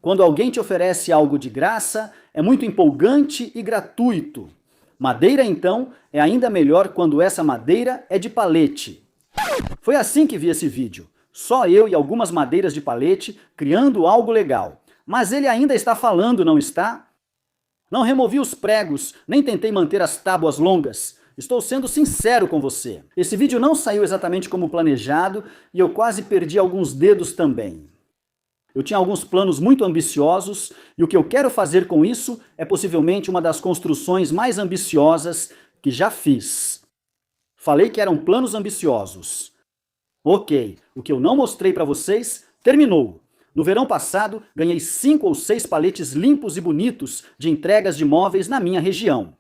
Quando alguém te oferece algo de graça, é muito empolgante e gratuito. Madeira, então, é ainda melhor quando essa madeira é de palete. Foi assim que vi esse vídeo. Só eu e algumas madeiras de palete criando algo legal. Mas ele ainda está falando, não está? Não removi os pregos, nem tentei manter as tábuas longas. Estou sendo sincero com você. Esse vídeo não saiu exatamente como planejado e eu quase perdi alguns dedos também. Eu tinha alguns planos muito ambiciosos e o que eu quero fazer com isso é possivelmente uma das construções mais ambiciosas que já fiz. Falei que eram planos ambiciosos. Ok, o que eu não mostrei para vocês terminou. No verão passado, ganhei 5 ou 6 paletes limpos e bonitos de entregas de móveis na minha região.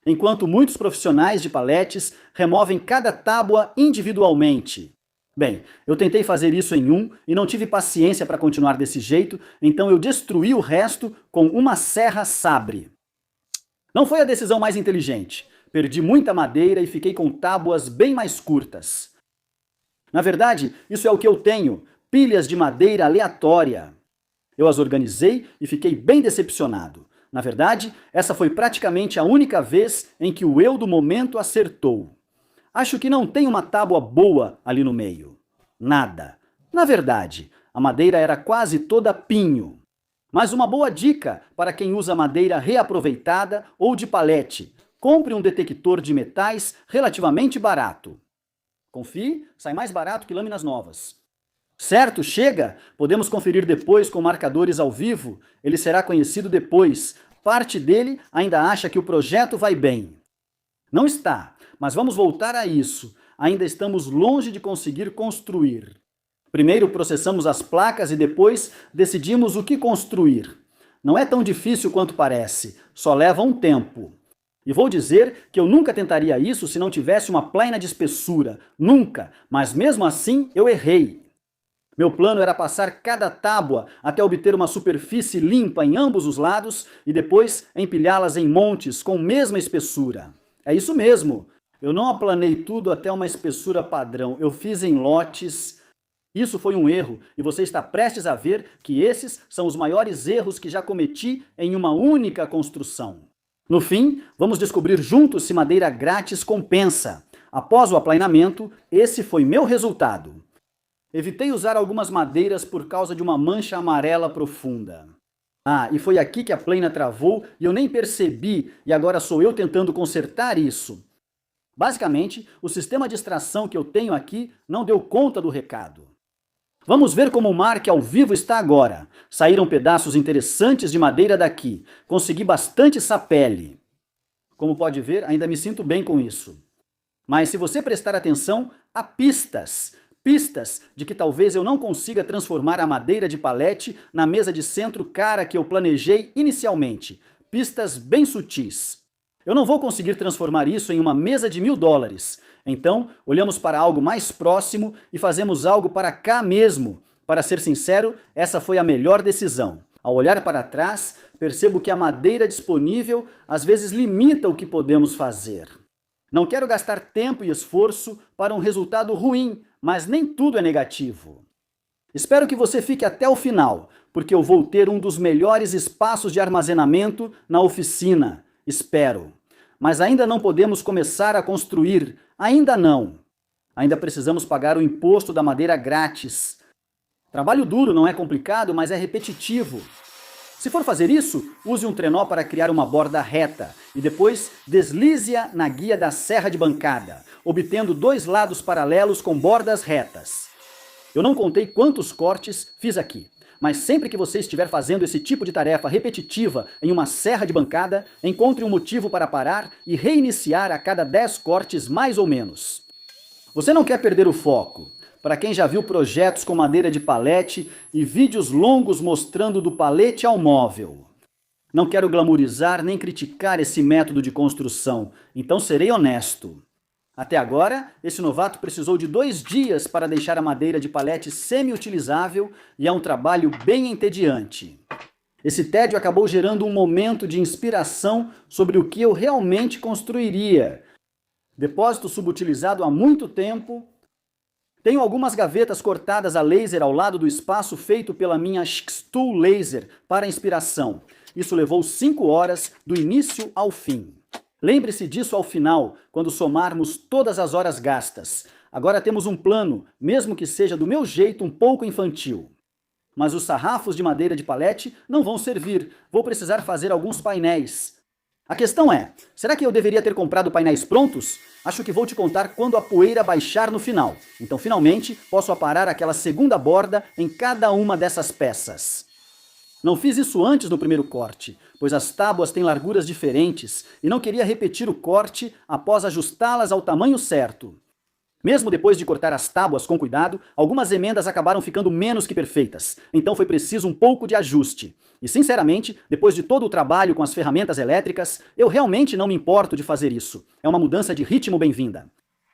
Enquanto muitos profissionais de paletes removem cada tábua individualmente. Bem, eu tentei fazer isso em um e não tive paciência para continuar desse jeito, então eu destruí o resto com uma serra sabre. Não foi a decisão mais inteligente. Perdi muita madeira e fiquei com tábuas bem mais curtas. Na verdade, isso é o que eu tenho, pilhas de madeira aleatória. Eu as organizei e fiquei bem decepcionado. Na verdade, essa foi praticamente a única vez em que o eu do momento acertou. Acho que não tem uma tábua boa ali no meio. Nada. Na verdade, a madeira era quase toda pinho. Mas uma boa dica para quem usa madeira reaproveitada ou de palete. Compre um detector de metais relativamente barato. Confie, sai mais barato que lâminas novas. Certo, chega! Podemos conferir depois com marcadores ao vivo. Ele será conhecido depois. Parte dele ainda acha que o projeto vai bem. Não está, mas vamos voltar a isso. Ainda estamos longe de conseguir construir. Primeiro processamos as placas e depois decidimos o que construir. Não é tão difícil quanto parece, só leva um tempo. E vou dizer que eu nunca tentaria isso se não tivesse uma plaina de espessura. Nunca, mas mesmo assim eu errei. Meu plano era passar cada tábua até obter uma superfície limpa em ambos os lados e depois empilhá-las em montes com mesma espessura. É isso mesmo. Eu não aplanei tudo até uma espessura padrão. Eu fiz em lotes. Isso foi um erro e você está prestes a ver que esses são os maiores erros que já cometi em uma única construção. No fim, vamos descobrir juntos se madeira grátis compensa. Após o aplainamento, esse foi meu resultado. Evitei usar algumas madeiras por causa de uma mancha amarela profunda. Ah, e foi aqui que a plaina travou e eu nem percebi, e agora sou eu tentando consertar isso. Basicamente, o sistema de extração que eu tenho aqui não deu conta do recado. Vamos ver como o Mark ao vivo está agora. Saíram pedaços interessantes de madeira daqui. Consegui bastante sapele. Como pode ver, ainda me sinto bem com isso. Mas se você prestar atenção, há pistas. Pistas de que talvez eu não consiga transformar a madeira de palete na mesa de centro cara que eu planejei inicialmente. Pistas bem sutis. Eu não vou conseguir transformar isso em uma mesa de $1000. Então, olhamos para algo mais próximo e fazemos algo para cá mesmo. Para ser sincero, essa foi a melhor decisão. Ao olhar para trás, percebo que a madeira disponível às vezes limita o que podemos fazer. Não quero gastar tempo e esforço para um resultado ruim, mas nem tudo é negativo. Espero que você fique até o final, porque eu vou ter um dos melhores espaços de armazenamento na oficina. Espero. Mas ainda não podemos começar a construir. Ainda não. Ainda precisamos pagar o imposto da madeira grátis. Trabalho duro, não é complicado, mas é repetitivo. Se for fazer isso, use um trenó para criar uma borda reta e depois deslize-a na guia da serra de bancada, obtendo 2 lados paralelos com bordas retas. Eu não contei quantos cortes fiz aqui, mas sempre que você estiver fazendo esse tipo de tarefa repetitiva em uma serra de bancada, encontre um motivo para parar e reiniciar a cada 10 cortes mais ou menos. Você não quer perder o foco. Para quem já viu projetos com madeira de palete e vídeos longos mostrando do palete ao móvel. Não quero glamourizar nem criticar esse método de construção, então serei honesto. Até agora, esse novato precisou de 2 dias para deixar a madeira de palete semi-utilizável e é um trabalho bem entediante. Esse tédio acabou gerando um momento de inspiração sobre o que eu realmente construiria. Depósito subutilizado há muito tempo, Tenho algumas gavetas cortadas a laser ao lado do espaço feito pela minha Xtool Laser para inspiração. Isso levou 5 horas do início ao fim. Lembre-se disso ao final, quando somarmos todas as horas gastas. Agora temos um plano, mesmo que seja do meu jeito um pouco infantil. Mas os sarrafos de madeira de palete não vão servir. Vou precisar fazer alguns painéis. A questão é, será que eu deveria ter comprado painéis prontos? Acho que vou te contar quando a poeira baixar no final. Então, finalmente, posso aparar aquela segunda borda em cada uma dessas peças. Não fiz isso antes no primeiro corte, pois as tábuas têm larguras diferentes e não queria repetir o corte após ajustá-las ao tamanho certo. Mesmo depois de cortar as tábuas com cuidado, algumas emendas acabaram ficando menos que perfeitas, então foi preciso um pouco de ajuste. E sinceramente, depois de todo o trabalho com as ferramentas elétricas, eu realmente não me importo de fazer isso. É uma mudança de ritmo bem-vinda.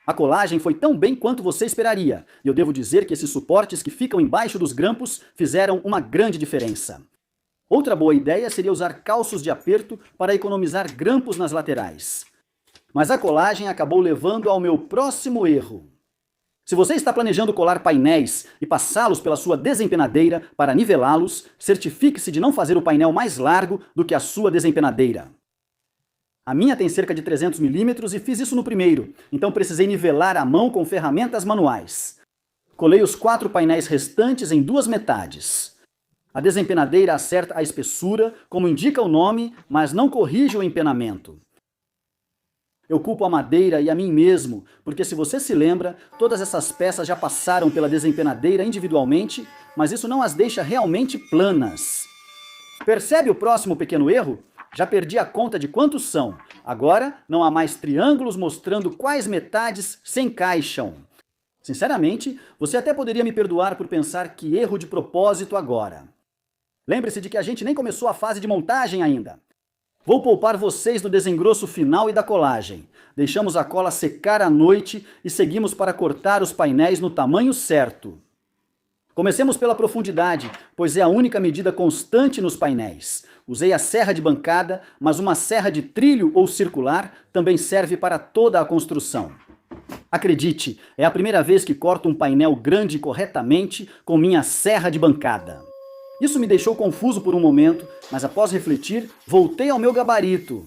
A colagem foi tão bem quanto você esperaria, e eu devo dizer que esses suportes que ficam embaixo dos grampos fizeram uma grande diferença. Outra boa ideia seria usar calços de aperto para economizar grampos nas laterais. Mas a colagem acabou levando ao meu próximo erro. Se você está planejando colar painéis e passá-los pela sua desempenadeira para nivelá-los, certifique-se de não fazer o painel mais largo do que a sua desempenadeira. A minha tem cerca de 300 mm e fiz isso no primeiro, então precisei nivelar à mão com ferramentas manuais. Colei os 4 painéis restantes em 2 metades. A desempenadeira acerta a espessura, como indica o nome, mas não corrige o empenamento. Eu culpo a madeira e a mim mesmo, porque se você se lembra, todas essas peças já passaram pela desempenadeira individualmente, mas isso não as deixa realmente planas. Percebe o próximo pequeno erro? Já perdi a conta de quantos são. Agora não há mais triângulos mostrando quais metades se encaixam. Sinceramente, você até poderia me perdoar por pensar que erro de propósito agora. Lembre-se de que a gente nem começou a fase de montagem ainda. Vou poupar vocês do desengrosso final e da colagem. Deixamos a cola secar à noite e seguimos para cortar os painéis no tamanho certo. Comecemos pela profundidade, pois é a única medida constante nos painéis. Usei a serra de bancada, mas uma serra de trilho ou circular também serve para toda a construção. Acredite, é a primeira vez que corto um painel grande corretamente com minha serra de bancada. Isso me deixou confuso por um momento, mas após refletir, voltei ao meu gabarito.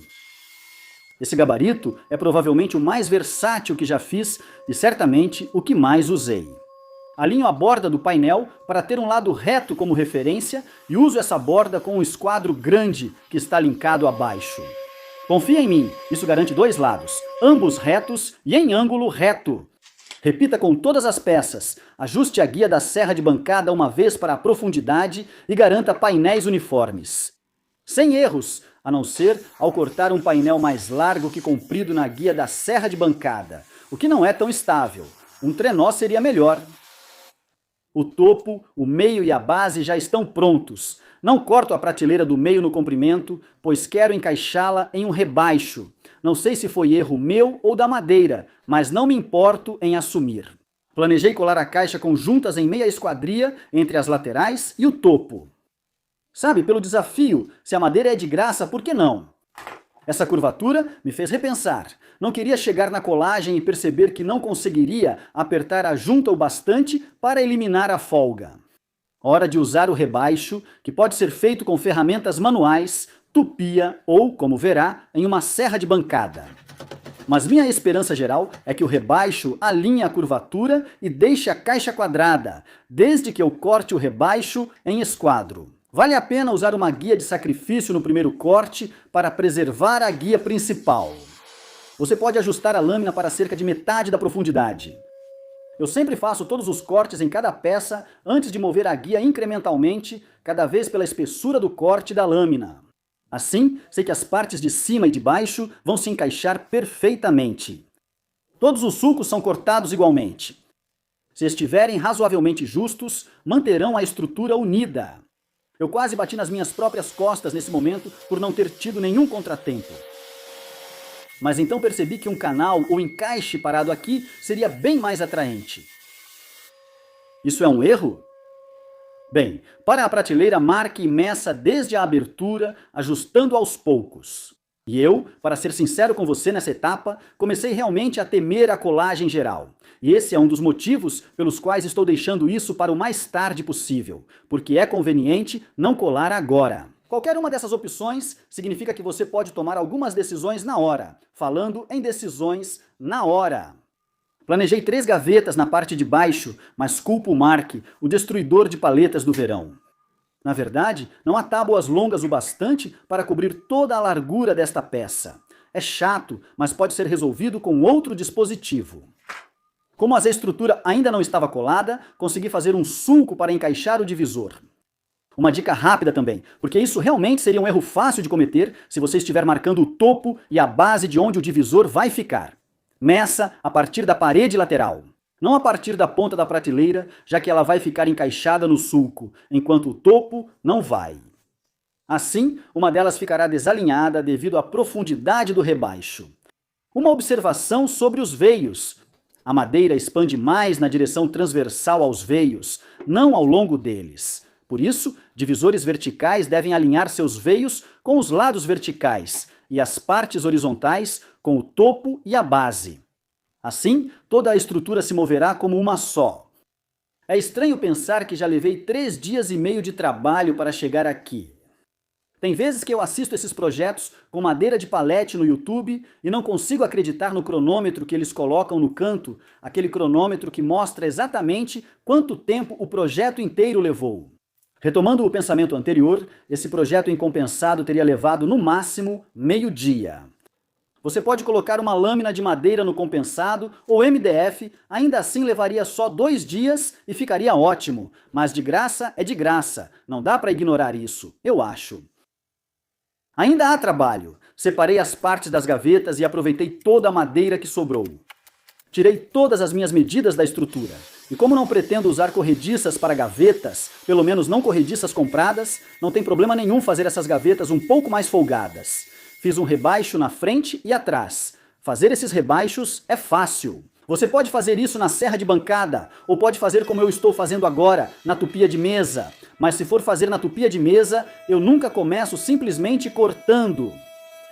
Esse gabarito é provavelmente o mais versátil que já fiz e certamente o que mais usei. Alinho a borda do painel para ter um lado reto como referência e uso essa borda com um esquadro grande que está linkado abaixo. Confia em mim, isso garante 2 lados, ambos retos e em ângulo reto. Repita com todas as peças, ajuste a guia da serra de bancada uma vez para a profundidade e garanta painéis uniformes. Sem erros, a não ser ao cortar um painel mais largo que comprido na guia da serra de bancada, o que não é tão estável. Um trenó seria melhor. O topo, o meio e a base já estão prontos. Não corto a prateleira do meio no comprimento, pois quero encaixá-la em um rebaixo. Não sei se foi erro meu ou da madeira, mas não me importo em assumir. Planejei colar a caixa com juntas em meia esquadria entre as laterais e o topo. Sabe, pelo desafio, se a madeira é de graça, por que não? Essa curvatura me fez repensar. Não queria chegar na colagem e perceber que não conseguiria apertar a junta o bastante para eliminar a folga. Hora de usar o rebaixo, que pode ser feito com ferramentas manuais, tupia ou, como verá, em uma serra de bancada. Mas minha esperança geral é que o rebaixo alinhe a curvatura e deixe a caixa quadrada, desde que eu corte o rebaixo em esquadro. Vale a pena usar uma guia de sacrifício no primeiro corte para preservar a guia principal. Você pode ajustar a lâmina para cerca de metade da profundidade. Eu sempre faço todos os cortes em cada peça antes de mover a guia incrementalmente, cada vez pela espessura do corte da lâmina. Assim, sei que as partes de cima e de baixo vão se encaixar perfeitamente. Todos os sulcos são cortados igualmente. Se estiverem razoavelmente justos, manterão a estrutura unida. Eu quase bati nas minhas próprias costas nesse momento por não ter tido nenhum contratempo. Mas então percebi que um canal ou encaixe parado aqui seria bem mais atraente. Isso é um erro? Bem, para a prateleira, marque e meça desde a abertura, ajustando aos poucos. E eu, para ser sincero com você nessa etapa, comecei realmente a temer a colagem geral. E esse é um dos motivos pelos quais estou deixando isso para o mais tarde possível, porque é conveniente não colar agora. Qualquer uma dessas opções significa que você pode tomar algumas decisões na hora, falando em decisões na hora. Planejei 3 gavetas na parte de baixo, mas culpo o Mark, o destruidor de paletas do verão. Na verdade, não há tábuas longas o bastante para cobrir toda a largura desta peça. É chato, mas pode ser resolvido com outro dispositivo. Como a Z-estrutura ainda não estava colada, consegui fazer um sulco para encaixar o divisor. Uma dica rápida também, porque isso realmente seria um erro fácil de cometer se você estiver marcando o topo e a base de onde o divisor vai ficar. Meça a partir da parede lateral. Não a partir da ponta da prateleira, já que ela vai ficar encaixada no sulco, enquanto o topo não vai. Assim, uma delas ficará desalinhada devido à profundidade do rebaixo. Uma observação sobre os veios. A madeira expande mais na direção transversal aos veios, não ao longo deles. Por isso, divisores verticais devem alinhar seus veios com os lados verticais e as partes horizontais com o topo e a base. Assim, toda a estrutura se moverá como uma só. É estranho pensar que já levei 3 dias e meio de trabalho para chegar aqui. Tem vezes que eu assisto esses projetos com madeira de palete no YouTube e não consigo acreditar no cronômetro que eles colocam no canto, aquele cronômetro que mostra exatamente quanto tempo o projeto inteiro levou. Retomando o pensamento anterior, esse projeto incompensado teria levado no máximo meio-dia. Você pode colocar uma lâmina de madeira no compensado ou MDF, ainda assim levaria só 2 dias e ficaria ótimo. Mas de graça é de graça, não dá para ignorar isso, eu acho. Ainda há trabalho. Separei as partes das gavetas e aproveitei toda a madeira que sobrou. Tirei todas as minhas medidas da estrutura. E como não pretendo usar corrediças para gavetas, pelo menos não corrediças compradas, não tem problema nenhum fazer essas gavetas um pouco mais folgadas. Fiz um rebaixo na frente e atrás. Fazer esses rebaixos é fácil. Você pode fazer isso na serra de bancada, ou pode fazer como eu estou fazendo agora, na tupia de mesa. Mas se for fazer na tupia de mesa, eu nunca começo simplesmente cortando.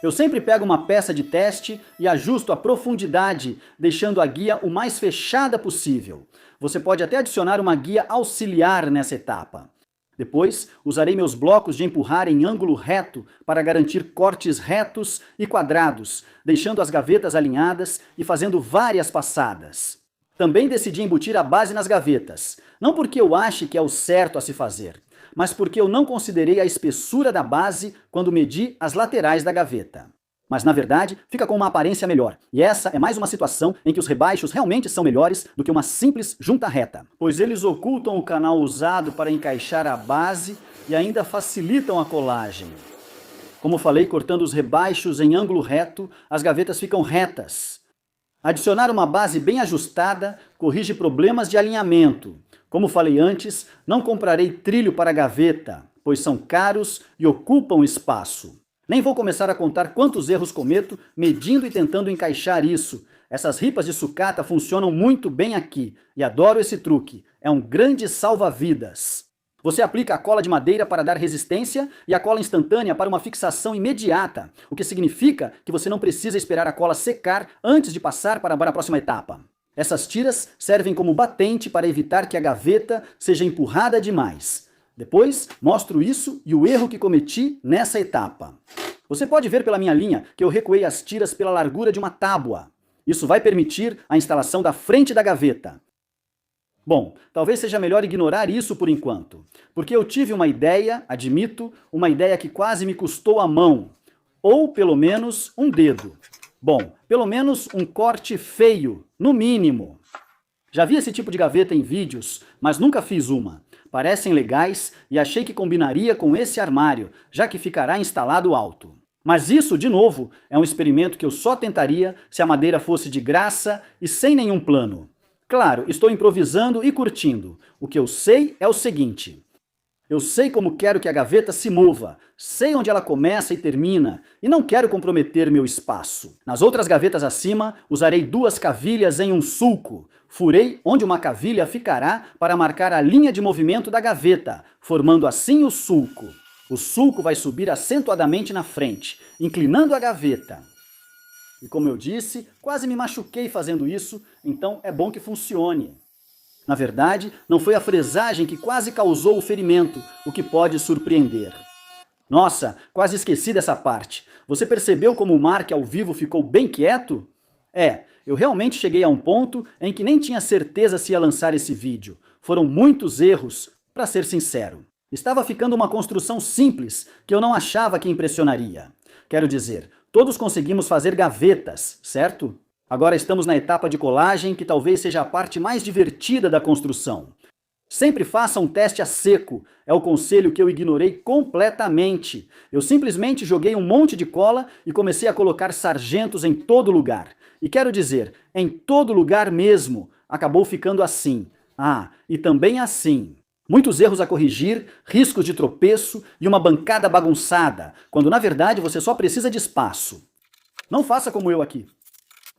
Eu sempre pego uma peça de teste e ajusto a profundidade, deixando a guia o mais fechada possível. Você pode até adicionar uma guia auxiliar nessa etapa. Depois, usarei meus blocos de empurrar em ângulo reto para garantir cortes retos e quadrados, deixando as gavetas alinhadas e fazendo várias passadas. Também decidi embutir a base nas gavetas, não porque eu ache que é o certo a se fazer, mas porque eu não considerei a espessura da base quando medi as laterais da gaveta. Mas, na verdade, fica com uma aparência melhor. E essa é mais uma situação em que os rebaixos realmente são melhores do que uma simples junta reta, pois eles ocultam o canal usado para encaixar a base e ainda facilitam a colagem. Como falei, cortando os rebaixos em ângulo reto, as gavetas ficam retas. Adicionar uma base bem ajustada corrige problemas de alinhamento. Como falei antes, não comprarei trilho para gaveta, pois são caros e ocupam espaço. Nem vou começar a contar quantos erros cometo medindo e tentando encaixar isso. Essas ripas de sucata funcionam muito bem aqui e adoro esse truque. É um grande salva-vidas. Você aplica a cola de madeira para dar resistência e a cola instantânea para uma fixação imediata, o que significa que você não precisa esperar a cola secar antes de passar para a próxima etapa. Essas tiras servem como batente para evitar que a gaveta seja empurrada demais. Depois, mostro isso e o erro que cometi nessa etapa. Você pode ver pela minha linha que eu recuei as tiras pela largura de uma tábua. Isso vai permitir a instalação da frente da gaveta. Bom, talvez seja melhor ignorar isso por enquanto, porque eu tive uma ideia, admito, uma ideia que quase me custou a mão, ou pelo menos um dedo. Bom, pelo menos um corte feio, no mínimo. Já vi esse tipo de gaveta em vídeos, mas nunca fiz uma. Parecem legais e achei que combinaria com esse armário, já que ficará instalado alto. Mas isso, de novo, é um experimento que eu só tentaria se a madeira fosse de graça e sem nenhum plano. Claro, estou improvisando e curtindo. O que eu sei é o seguinte: eu sei como quero que a gaveta se mova, sei onde ela começa e termina, e não quero comprometer meu espaço. Nas outras gavetas acima, usarei 2 cavilhas em um sulco. Furei onde uma cavilha ficará para marcar a linha de movimento da gaveta, formando assim o sulco. O sulco vai subir acentuadamente na frente, inclinando a gaveta. E como eu disse, quase me machuquei fazendo isso, então é bom que funcione. Na verdade, não foi a fresagem que quase causou o ferimento, o que pode surpreender. Nossa, quase esqueci dessa parte. Você percebeu como o Mark ao vivo ficou bem quieto? Eu realmente cheguei a um ponto em que nem tinha certeza se ia lançar esse vídeo. Foram muitos erros, para ser sincero. Estava ficando uma construção simples, que eu não achava que impressionaria. Quero dizer, todos conseguimos fazer gavetas, certo? Agora estamos na etapa de colagem, que talvez seja a parte mais divertida da construção. Sempre faça um teste a seco, é o conselho que eu ignorei completamente. Eu simplesmente joguei um monte de cola e comecei a colocar sargentos em todo lugar. E quero dizer, em todo lugar mesmo, acabou ficando assim. E também assim. Muitos erros a corrigir, riscos de tropeço e uma bancada bagunçada, quando na verdade você só precisa de espaço. Não faça como eu aqui.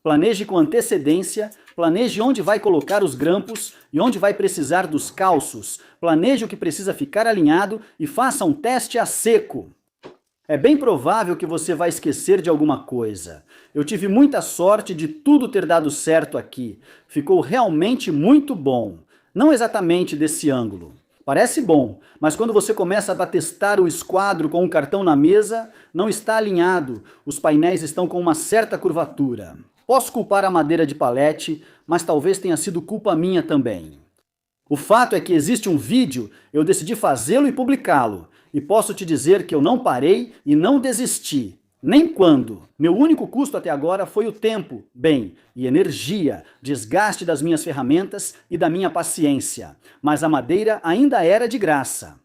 Planeje com antecedência, planeje onde vai colocar os grampos e onde vai precisar dos calços, planeje o que precisa ficar alinhado e faça um teste a seco. É bem provável que você vai esquecer de alguma coisa. Eu tive muita sorte de tudo ter dado certo aqui. Ficou realmente muito bom. Não exatamente desse ângulo. Parece bom, mas quando você começa a testar o esquadro com um cartão na mesa, não está alinhado, os painéis estão com uma certa curvatura. Posso culpar a madeira de palete, mas talvez tenha sido culpa minha também. O fato é que existe um vídeo, eu decidi fazê-lo e publicá-lo, e posso te dizer que eu não parei e não desisti. Nem quando. Meu único custo até agora foi o tempo, e energia, desgaste das minhas ferramentas e da minha paciência. Mas a madeira ainda era de graça.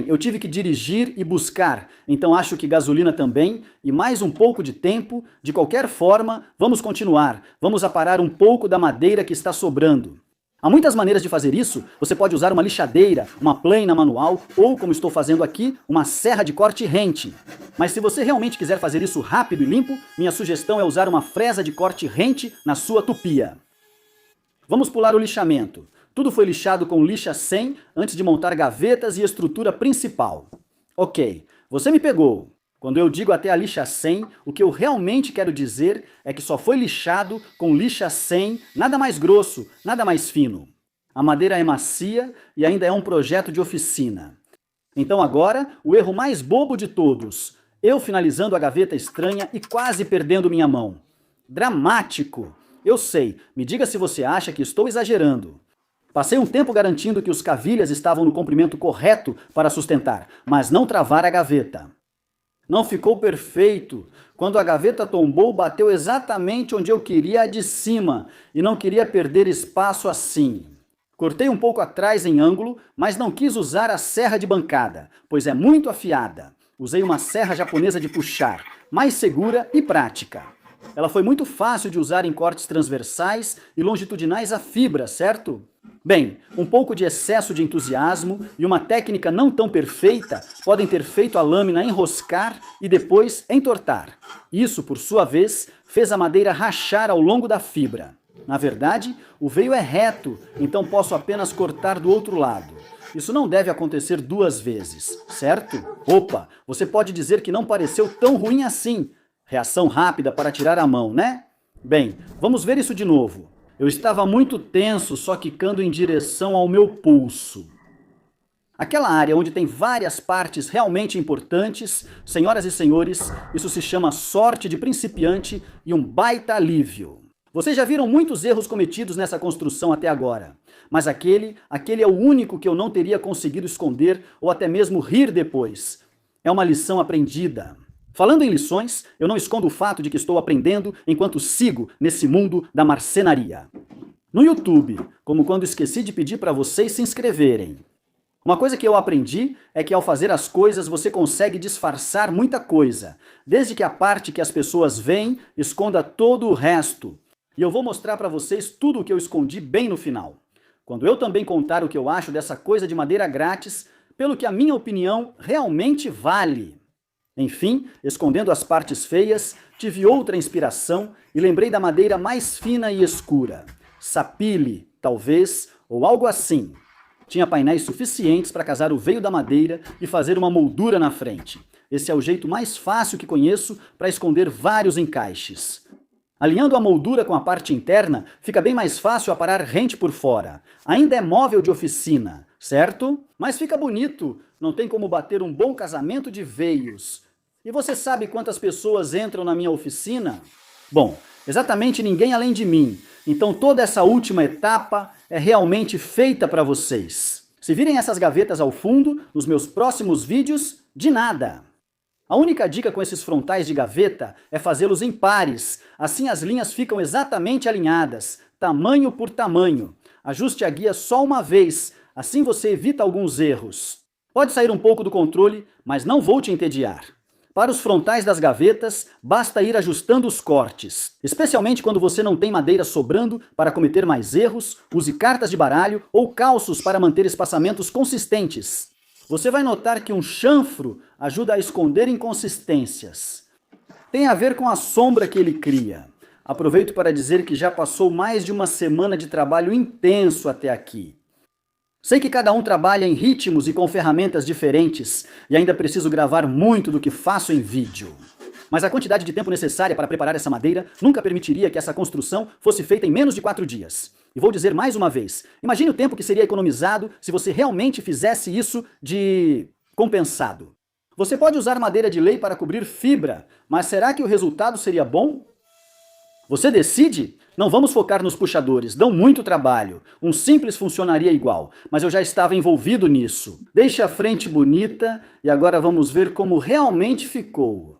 Eu tive que dirigir e buscar, então acho que gasolina também, e mais um pouco de tempo. De qualquer forma, vamos continuar. Vamos aparar um pouco da madeira que está sobrando. Há muitas maneiras de fazer isso. Você pode usar uma lixadeira, uma plana manual ou, como estou fazendo aqui, uma serra de corte rente. Mas se você realmente quiser fazer isso rápido e limpo, minha sugestão é usar uma fresa de corte rente na sua tupia. Vamos pular o lixamento. Tudo foi lixado com lixa 100 antes de montar gavetas e estrutura principal. Ok, você me pegou. Quando eu digo até a lixa 100, o que eu realmente quero dizer é que só foi lixado com lixa 100, nada mais grosso, nada mais fino. A madeira é macia e ainda é um projeto de oficina. Então agora, o erro mais bobo de todos. Eu finalizando a gaveta estranha e quase perdendo minha mão. Dramático! Eu sei, me diga se você acha que estou exagerando. Passei um tempo garantindo que os cavilhas estavam no comprimento correto para sustentar, mas não travar a gaveta. Não ficou perfeito. Quando a gaveta tombou, bateu exatamente onde eu queria a de cima, e não queria perder espaço assim. Cortei um pouco atrás em ângulo, mas não quis usar a serra de bancada, pois é muito afiada. Usei uma serra japonesa de puxar, mais segura e prática. Ela foi muito fácil de usar em cortes transversais e longitudinais a fibra, certo? Um pouco de excesso de entusiasmo e uma técnica não tão perfeita podem ter feito a lâmina enroscar e depois entortar. Isso, por sua vez, fez a madeira rachar ao longo da fibra. Na verdade, o veio é reto, então posso apenas cortar do outro lado. Isso não deve acontecer duas vezes, certo? Opa, você pode dizer que não pareceu tão ruim assim. Reação rápida para tirar a mão, né? Vamos ver isso de novo. Eu estava muito tenso, só quicando em direção ao meu pulso. Aquela área onde tem várias partes realmente importantes, senhoras e senhores, isso se chama sorte de principiante e um baita alívio. Vocês já viram muitos erros cometidos nessa construção até agora, mas aquele é o único que eu não teria conseguido esconder ou até mesmo rir depois. É uma lição aprendida. Falando em lições, eu não escondo o fato de que estou aprendendo enquanto sigo nesse mundo da marcenaria. No YouTube, como quando esqueci de pedir para vocês se inscreverem. Uma coisa que eu aprendi é que ao fazer as coisas você consegue disfarçar muita coisa, desde que a parte que as pessoas veem esconda todo o resto. E eu vou mostrar para vocês tudo o que eu escondi bem no final. Quando eu também contar o que eu acho dessa coisa de madeira grátis, pelo que a minha opinião realmente vale. Enfim, escondendo as partes feias, tive outra inspiração e lembrei da madeira mais fina e escura. Sapile, talvez, ou algo assim. Tinha painéis suficientes para casar o veio da madeira e fazer uma moldura na frente. Esse é o jeito mais fácil que conheço para esconder vários encaixes. Alinhando a moldura com a parte interna, fica bem mais fácil aparar rente por fora. Ainda é móvel de oficina, certo? Mas fica bonito, não tem como bater um bom casamento de veios. E você sabe quantas pessoas entram na minha oficina? Bom, exatamente ninguém além de mim. Então toda essa última etapa é realmente feita para vocês. Se virem essas gavetas ao fundo, nos meus próximos vídeos, de nada. A única dica com esses frontais de gaveta é fazê-los em pares, assim as linhas ficam exatamente alinhadas, tamanho por tamanho. Ajuste a guia só uma vez, assim você evita alguns erros. Pode sair um pouco do controle, mas não vou te entediar. Para os frontais das gavetas, basta ir ajustando os cortes. Especialmente quando você não tem madeira sobrando para cometer mais erros, use cartas de baralho ou calços para manter espaçamentos consistentes. Você vai notar que um chanfro ajuda a esconder inconsistências. Tem a ver com a sombra que ele cria. Aproveito para dizer que já passou mais de uma semana de trabalho intenso até aqui. Sei que cada um trabalha em ritmos e com ferramentas diferentes, e ainda preciso gravar muito do que faço em vídeo. Mas a quantidade de tempo necessária para preparar essa madeira nunca permitiria que essa construção fosse feita em menos de 4 dias. E vou dizer mais uma vez, imagine o tempo que seria economizado se você realmente fizesse isso de compensado. Você pode usar madeira de lei para cobrir fibra, mas será que o resultado seria bom? Você decide? Não vamos focar nos puxadores, dão muito trabalho. Um simples funcionaria igual, mas eu já estava envolvido nisso. Deixe a frente bonita e agora vamos ver como realmente ficou.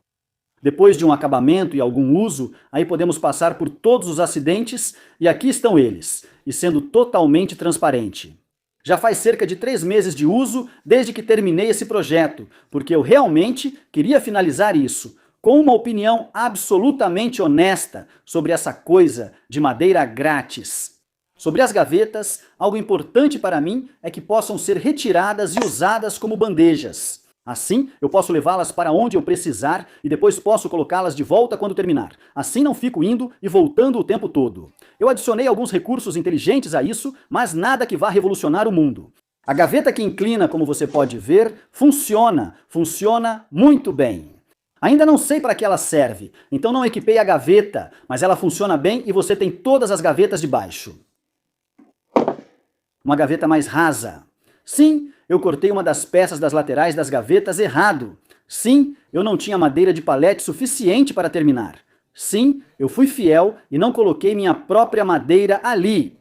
Depois de um acabamento e algum uso, aí podemos passar por todos os acidentes e aqui estão eles, e sendo totalmente transparente. Já faz cerca de 3 meses de uso desde que terminei esse projeto, porque eu realmente queria finalizar isso, com uma opinião absolutamente honesta sobre essa coisa de madeira grátis. Sobre as gavetas, algo importante para mim é que possam ser retiradas e usadas como bandejas. Assim, eu posso levá-las para onde eu precisar e depois posso colocá-las de volta quando terminar. Assim não fico indo e voltando o tempo todo. Eu adicionei alguns recursos inteligentes a isso, mas nada que vá revolucionar o mundo. A gaveta que inclina, como você pode ver, funciona muito bem. Ainda não sei para que ela serve, então não equipei a gaveta, mas ela funciona bem e você tem todas as gavetas de baixo. Uma gaveta mais rasa. Sim, eu cortei uma das peças das laterais das gavetas errado. Sim, eu não tinha madeira de palete suficiente para terminar. Sim, eu fui fiel e não coloquei minha própria madeira ali.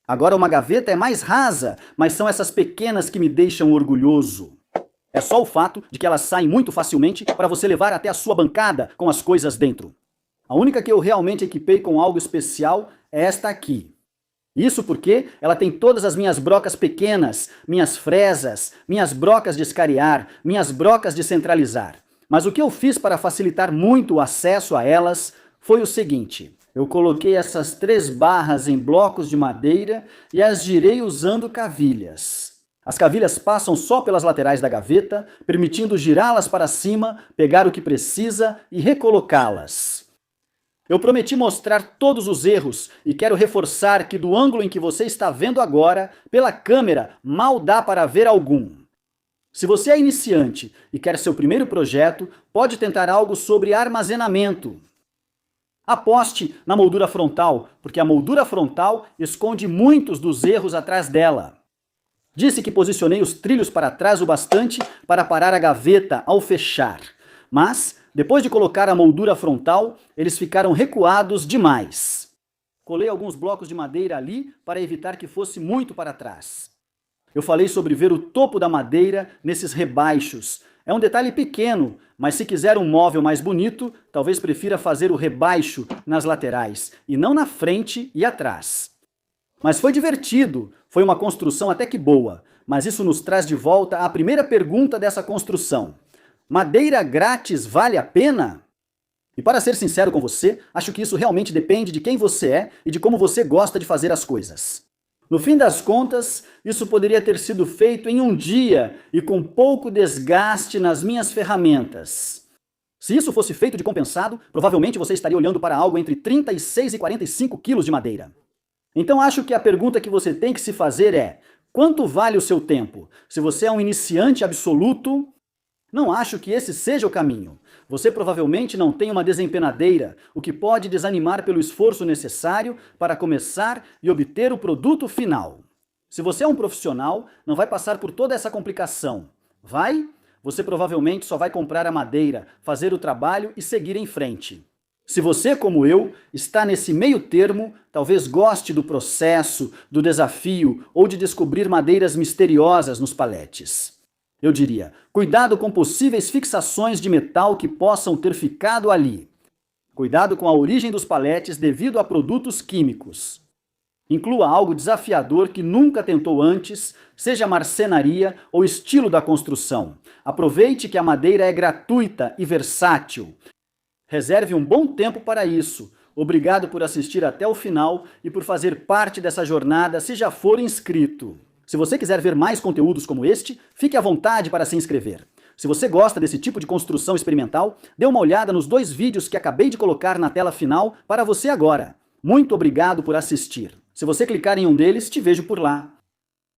Agora uma gaveta é mais rasa, mas são essas pequenas que me deixam orgulhoso. É só o fato de que elas saem muito facilmente para você levar até a sua bancada com as coisas dentro. A única que eu realmente equipei com algo especial é esta aqui. Isso porque ela tem todas as minhas brocas pequenas, minhas fresas, minhas brocas de escariar, minhas brocas de centralizar. Mas o que eu fiz para facilitar muito o acesso a elas foi o seguinte. Eu coloquei essas 3 barras em blocos de madeira e as girei usando cavilhas. As cavilhas passam só pelas laterais da gaveta, permitindo girá-las para cima, pegar o que precisa e recolocá-las. Eu prometi mostrar todos os erros e quero reforçar que do ângulo em que você está vendo agora, pela câmera, mal dá para ver algum. Se você é iniciante e quer seu primeiro projeto, pode tentar algo sobre armazenamento. Aposte na moldura frontal, porque a moldura frontal esconde muitos dos erros atrás dela. Disse que posicionei os trilhos para trás o bastante para parar a gaveta ao fechar, mas depois de colocar a moldura frontal, eles ficaram recuados demais. Colei alguns blocos de madeira ali para evitar que fosse muito para trás. Eu falei sobre ver o topo da madeira nesses rebaixos. É um detalhe pequeno, mas se quiser um móvel mais bonito, talvez prefira fazer o rebaixo nas laterais, e não na frente e atrás. Mas foi divertido, foi uma construção até que boa, mas isso nos traz de volta à primeira pergunta dessa construção. Madeira grátis vale a pena? E para ser sincero com você, acho que isso realmente depende de quem você é e de como você gosta de fazer as coisas. No fim das contas, isso poderia ter sido feito em um dia e com pouco desgaste nas minhas ferramentas. Se isso fosse feito de compensado, provavelmente você estaria olhando para algo entre 36 e 45 quilos de madeira. Então acho que a pergunta que você tem que se fazer é: Quanto vale o seu tempo? Se você é um iniciante absoluto, não acho que esse seja o caminho. Você provavelmente não tem uma desempenadeira, o que pode desanimar pelo esforço necessário para começar e obter o produto final. Se você é um profissional, não vai passar por toda essa complicação. Vai? Você provavelmente só vai comprar a madeira, fazer o trabalho e seguir em frente. Se você, como eu, está nesse meio termo, talvez goste do processo, do desafio ou de descobrir madeiras misteriosas nos paletes. Eu diria, cuidado com possíveis fixações de metal que possam ter ficado ali. Cuidado com a origem dos paletes devido a produtos químicos. Inclua algo desafiador que nunca tentou antes, seja marcenaria ou estilo da construção. Aproveite que a madeira é gratuita e versátil. Reserve um bom tempo para isso. Obrigado por assistir até o final e por fazer parte dessa jornada se já for inscrito. Se você quiser ver mais conteúdos como este, fique à vontade para se inscrever. Se você gosta desse tipo de construção experimental, dê uma olhada nos 2 vídeos que acabei de colocar na tela final para você agora. Muito obrigado por assistir. Se você clicar em um deles, te vejo por lá.